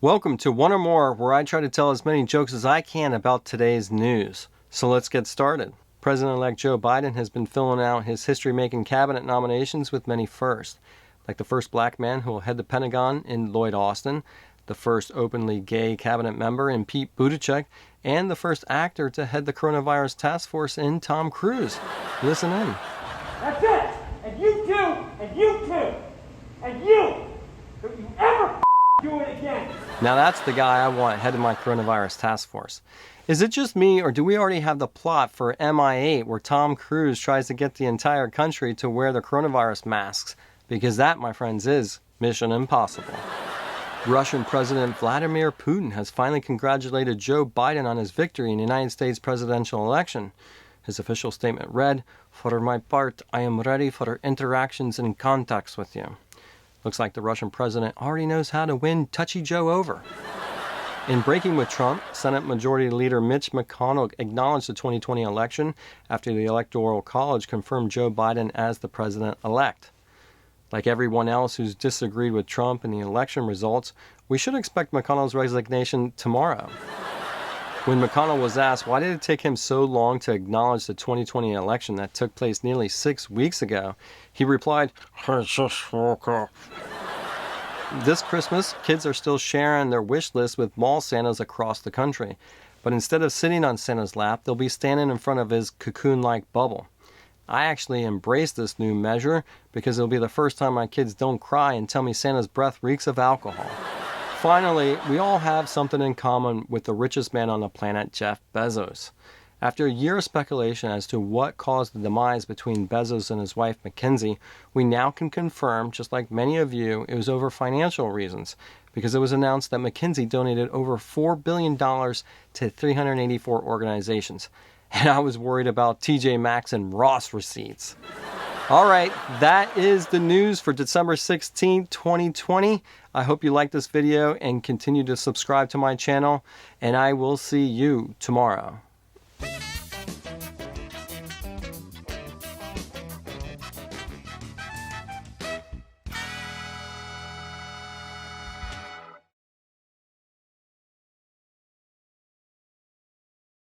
Welcome to One or More, where I try to tell as many jokes as I can about today's news. So let's get started. President-elect Joe Biden has been filling out his history-making cabinet nominations with many firsts, like the first black man who will head the Pentagon in Lloyd Austin, the first openly gay cabinet member in Pete Buttigieg, and the first actor to head the coronavirus task force in Tom Cruise. Listen in. That's it! And you too! And you too! And you! Don't you ever do it again! Now that's the guy I want heading my coronavirus task force. Is it just me, or do we already have the plot for MI8 where Tom Cruise tries to get the entire country to wear the coronavirus masks? Because that, my friends, is Mission Impossible. Russian President Vladimir Putin has finally congratulated Joe Biden on his victory in the United States presidential election. His official statement read, "For my part, I am ready for interactions and contacts with you." Looks like the Russian president already knows how to win Touchy Joe over. In breaking with Trump, Senate Majority Leader Mitch McConnell acknowledged the 2020 election after the Electoral College confirmed Joe Biden as the president-elect. Like everyone else who's disagreed with Trump and the election results, we should expect McConnell's resignation tomorrow. When McConnell was asked why did it take him so long to acknowledge the 2020 election that took place nearly 6 weeks ago, he replied, "I just woke up." This Christmas, kids are still sharing their wish list with mall Santas across the country. But instead of sitting on Santa's lap, they'll be standing in front of his cocoon-like bubble. I actually embrace this new measure because it'll be the first time my kids don't cry and tell me Santa's breath reeks of alcohol. Finally, we all have something in common with the richest man on the planet, Jeff Bezos. After a year of speculation as to what caused the demise between Bezos and his wife Mackenzie, we now can confirm, just like many of you, it was over financial reasons, because it was announced that Mackenzie donated over $4 billion to 384 organizations. And I was worried about TJ Maxx and Ross receipts. All right, that is the news for December 16th, 2020. I hope you like this video and continue to subscribe to my channel, and I will see you tomorrow.